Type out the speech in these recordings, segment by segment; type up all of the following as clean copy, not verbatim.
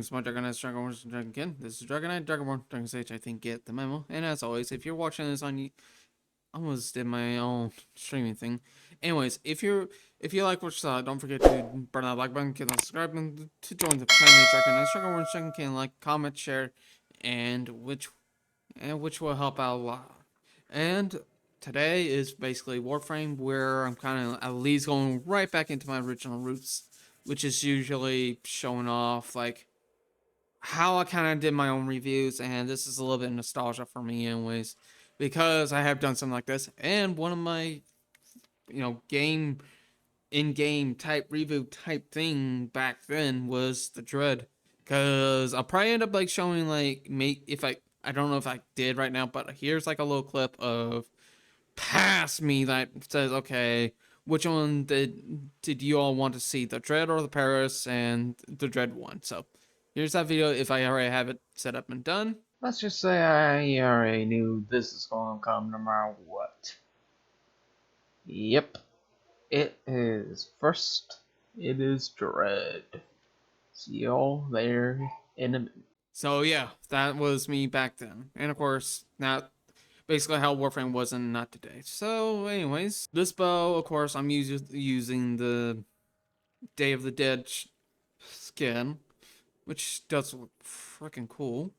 Greetings, my Dragonborn, Dragonkin. This is Dragonborn, Dragon Sage. I think get the memo. And as always, if you're watching this on, I almost did my own streaming thing. Anyways, if you like what you saw, don't forget to burn that like button, hit that subscribe button to join the family. Dragonborn, Dragonkin, like, comment, share, and which will help out a lot. And today is basically Warframe, where I'm kind of at least going right back into my original roots, which is usually showing off like how I kind of did my own reviews, and this is a little bit of nostalgia for me anyways, because I have done something like this, and one of my, game in-game type review type thing back then was the Dread, because I'll probably end up like showing like if I don't know if I did right now, but here's like a little clip of past me that says, okay, which one did you all want to see, the Dread or the Paris, and the Dread one. So here's that video if I already have it set up and done. Let's just say I already knew this is going to come no matter what. Yep, it is. First, it is Dread. See y'all there in a minute. So yeah, that was me back then. And of course, now basically how Warframe was and not today. So anyways, this bow, of course, I'm using the Day of the Dead skin, which does look freaking cool.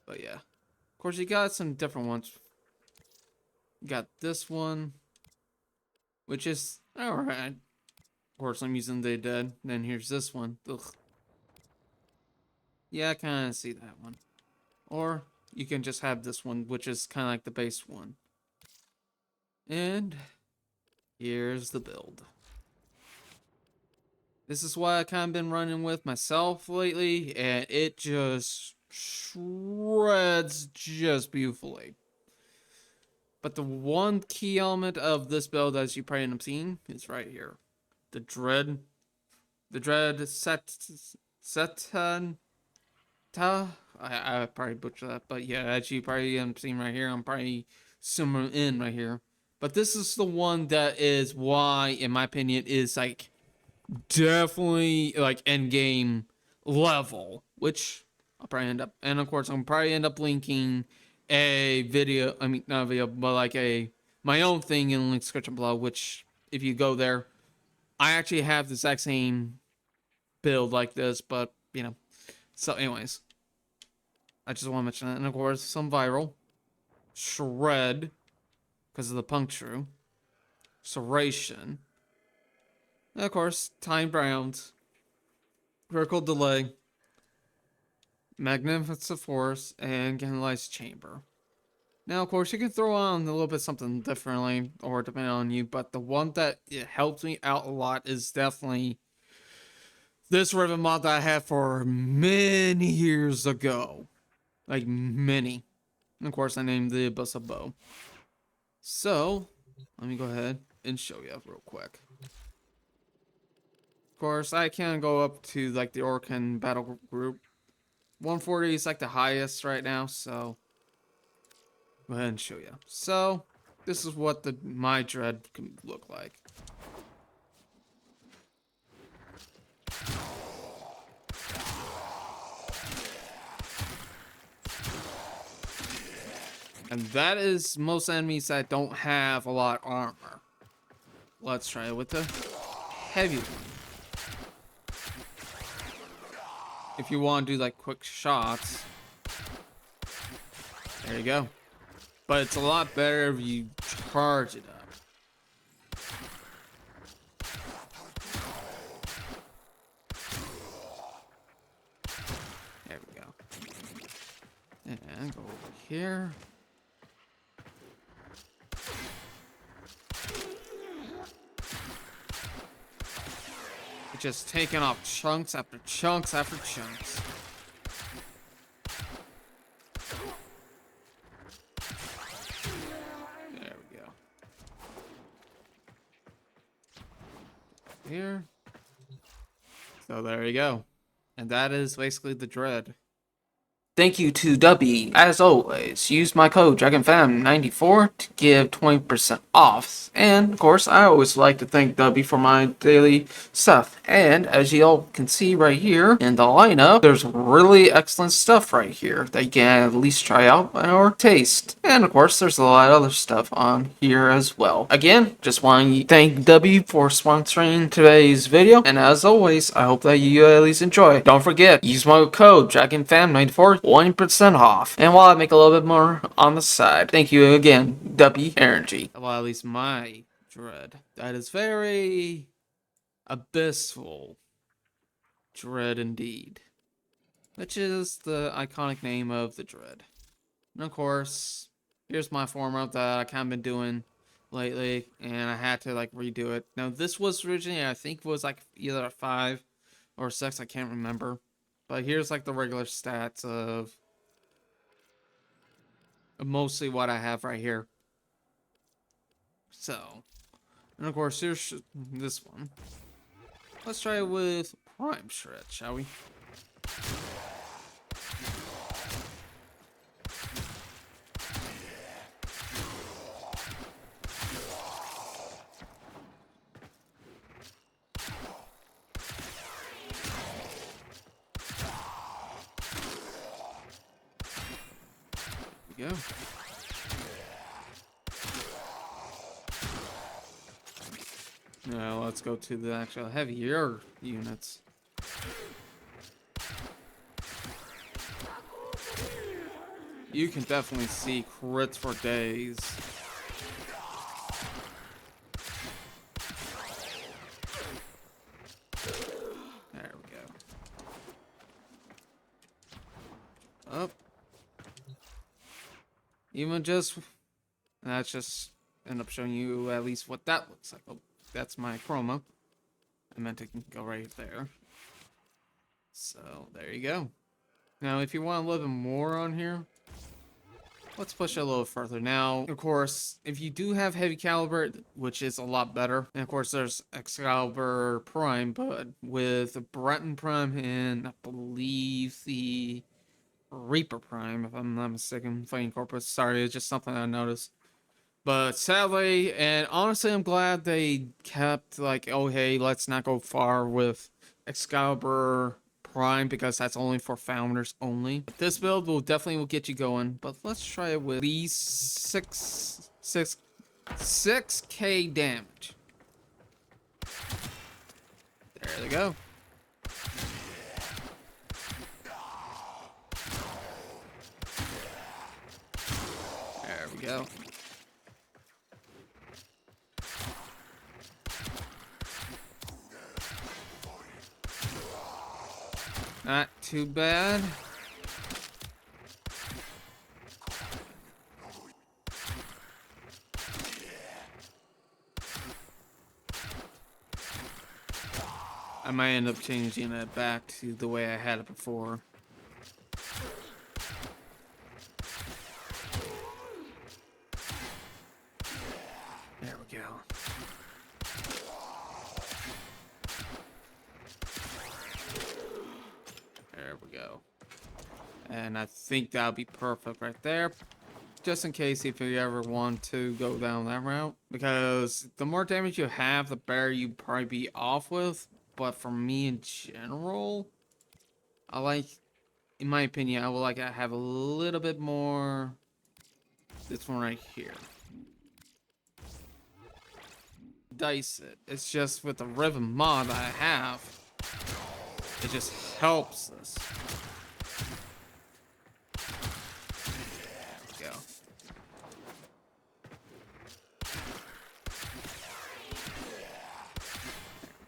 But yeah, of course, you got some different ones. You got this one, which is alright. Of course, I'm using the Dead. Then here's this one. Ugh. Yeah, I kind of see that one. Or you can just have this one, which is kind of like the base one. And here's the build. This is what I kind of been running with myself lately, and it just shreds just beautifully. But the one key element of this build, as you probably end up seeing, is right here. The Dread Setan. I probably butchered that, but yeah, as you probably end up seeing right here, I'm probably zooming in right here. But this is the one that is why, in my opinion, is like definitely like end game level, which I'll probably end up, and of course I'm probably end up linking a video. I mean, not a video, but like my own thing in the link description below. Which, if you go there, I actually have the exact same build like this, but So, anyways, I just want to mention that, and of course some viral shred because of the puncture, serration. And of course, timed rounds, critical delay, magnificent force, and generalized chamber. Now, of course, you can throw on a little bit something differently, or depending on you, but the one that it helps me out a lot is definitely this ribbon mod that I had for many years ago. Like, many. And of course, I named the Abyssa Bow. So, let me go ahead and show you real quick. Of course, I can go up to like the Orcan battle group. 140 is like the highest right now, so go ahead and show you. So, this is what my Dread can look like. And that is most enemies that don't have a lot of armor. Let's try it with the heavy one. If you want to do like quick shots, there you go. But it's a lot better if you charge it up. There we go. And go over here. Just taking off chunks after chunks after chunks. There we go. Here. So there you go. And that is basically the Dread. Thank you to Dubby. As always, use my code DragonFam94 to give 20% off. And of course, I always like to thank Dubby for my daily stuff. And as you all can see right here in the lineup, there's really excellent stuff right here that you can at least try out or taste. And of course, there's a lot of other stuff on here as well. Again, just want to thank Dubby for sponsoring today's video. And as always, I hope that you at least enjoy. Don't forget, use my code DragonFam94 20% off. And while I make a little bit more on the side, thank you again, W Energy. Well, at least my dread. That is very abyssal dread indeed. Which is the iconic name of the dread. And of course, here's my form up that I kind of been doing lately, and I had to like redo it. Now this was originally, I think, was like either a 5 or 6, I can't remember. But here's like the regular stats of mostly what I have right here. So, and of course, here's this one. Let's try it with Prime Shred, shall we? Here we go. Now let's go to the actual heavier units. You can definitely see crits for days. There we go. Up. Even just... That's just end up showing you at least what that looks like. Oh, that's my chroma. I meant to go right there. So, there you go. Now, if you want a little bit more on here, let's push it a little further. Now, of course, if you do have heavy caliber, which is a lot better, and of course there's Excalibur Prime, but with Breton Prime and I believe the Reaper Prime, if I'm not mistaken, Fighting Corpus. Sorry, it's just something I noticed. But sadly, and honestly, I'm glad they kept like, oh hey, let's not go far with Excalibur Prime because that's only for founders only. This build will definitely get you going, but let's try it with these 6k damage. There they go. There we go. Not too bad. I might end up changing it back to the way I had it before. There we go. There we go. And I think that'll be perfect right there. Just in case if you ever want to go down that route. Because the more damage you have, the better you probably be off with. But for me in general, I like, in my opinion, I would like to have a little bit more. This one right here. Dice it. It's just with the rhythm mod that I have, it just helps this. There we go.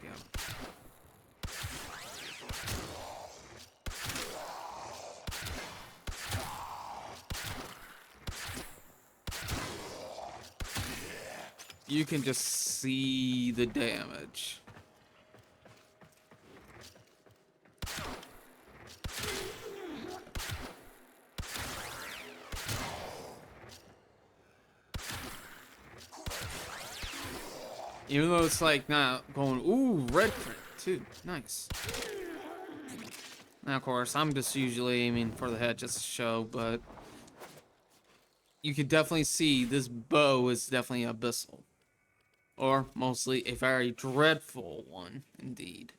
There we go. You can just see the damage. Even though it's like not going, ooh, red print too. Nice. Now, of course, I'm just usually aiming for the head just to show, but you can definitely see this bow is definitely abyssal. Or mostly a very dreadful one, indeed.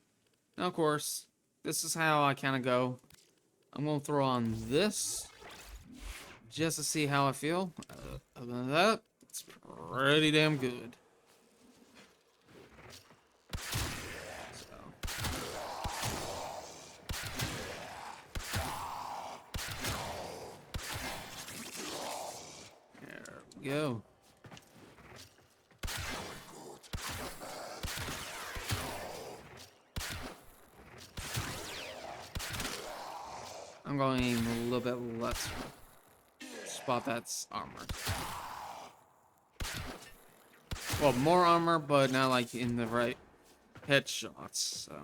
Now, of course, this is how I kind of go. I'm going to throw on this just to see how I feel. Other than that, it's pretty damn good. So, there we go. I'm going to aim a little bit less spot that's armored. Well, more armor, but not like in the right headshots, so.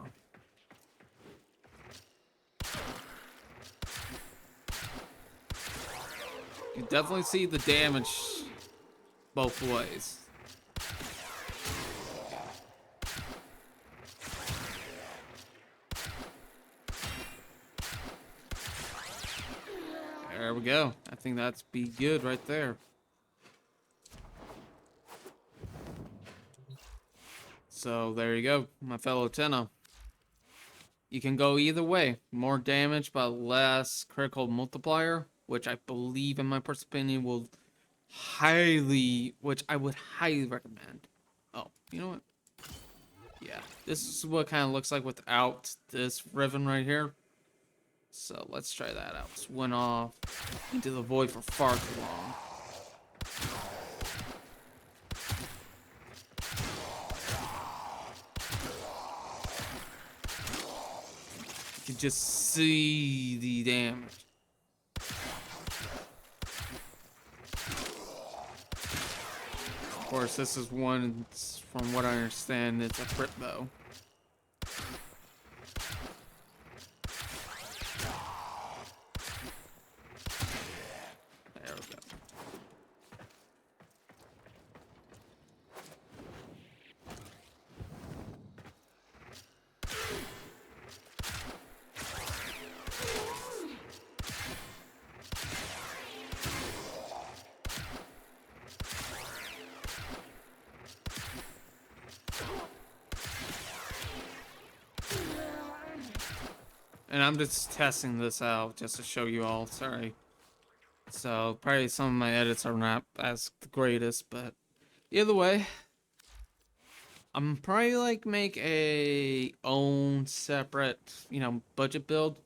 You definitely see the damage both ways. There we go. I think that's be good right there. So there you go, my fellow Tenno. You can go either way. More damage, but less critical multiplier, which I believe, in my personal opinion, which I would highly recommend. Oh, you know what? Yeah, this is what kind of looks like without this ribbon right here. So let's try that out. Just went off into the void for far too long. You can just see the damage. Of course, this is one, from what I understand, it's a crit bow. There we go. And I'm just testing this out just to show you all, sorry. So probably some of my edits are not as the greatest, but either way, I'm probably like make a own separate, budget build.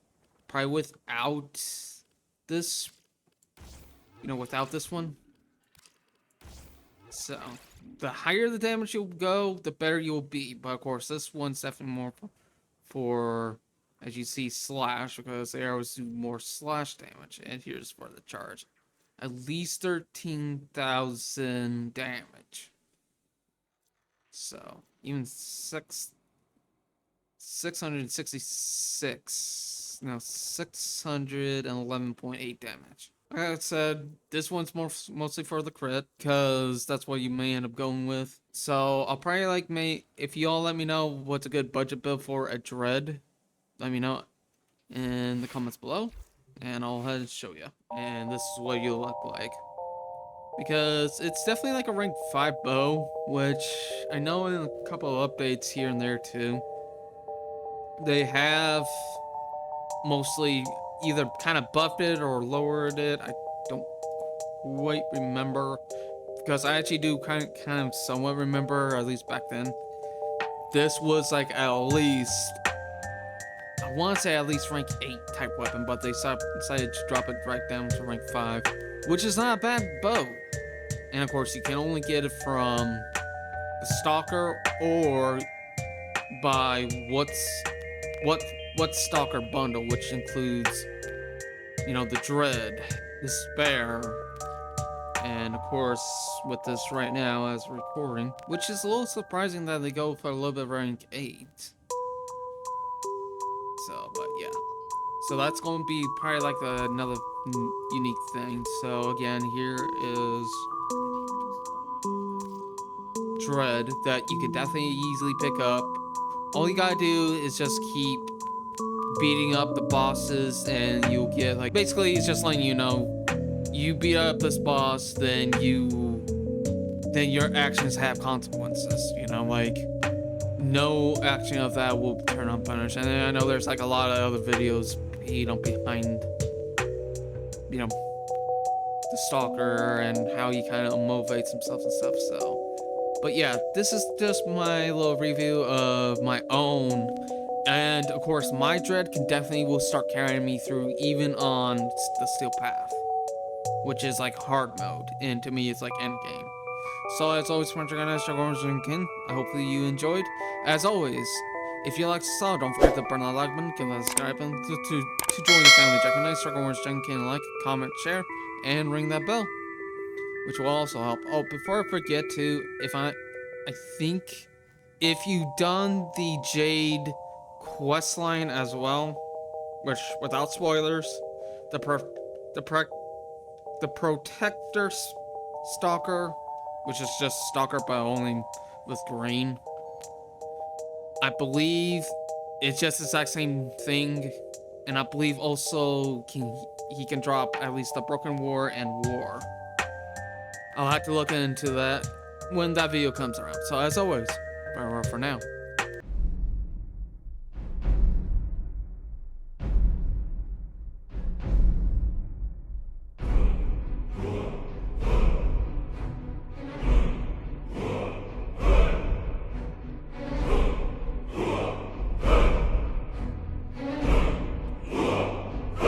Probably without this, without this one. So the higher the damage you'll go, the better you'll be. But of course, this one's definitely more for as you see, slash, because the arrows do more slash damage. And here's for the charge. At least 13,000 damage. So, even 666. No, 611.8 damage. Like I said, this one's mostly for the crit, because that's what you may end up going with. So, I'll probably if y'all let me know what's a good budget build for a Dread, let me know in the comments below, and I'll head and show you. And this is what you look like, because it's definitely like a rank 5 bow, which I know in a couple of updates here and there too, they have mostly either kind of buffed it or lowered it. I don't quite remember, because I actually do kind of somewhat remember, at least back then, this was like at least, I want to say at least rank 8 type weapon, but they decided to drop it right down to rank 5, which is not a bad bow. And of course, you can only get it from the Stalker or by what Stalker bundle, which includes, the Dread, the Spare, and of course, with this right now as recording, which is a little surprising that they go for a little bit of rank 8. So, but yeah. So that's going to be probably like another unique thing. So again, here is Dread that you could definitely easily pick up. All you gotta do is just keep beating up the bosses, and you'll get like, basically it's just letting you know, you beat up this boss, then your actions have consequences, you know, like no action of that will turn unpunished. And I know there's like a lot of other videos, you know, behind, you know, the stalker and how he kind of motivates himself and stuff. So, but yeah, this is just my little review of my own. And of course, my dread can definitely will start carrying me through even on the steel path, which is like hard mode, and to me it's like end game. So as always, from Dragonborn, I hopefully you enjoyed. As always, if you like the style, don't forget to burn that like button, give that a subscribe button to join the family. Dragonborn, like, comment, share, and ring that bell, which will also help. Oh, before I forget to, I think if you've done the Jade questline as well, which without spoilers, the Protector Stalker, which is just Stalker but only with green. I believe it's just the exact same thing, and I believe also he can drop at least the Broken War and War. I'll have to look into that when that video comes around. So as always, farewell for now.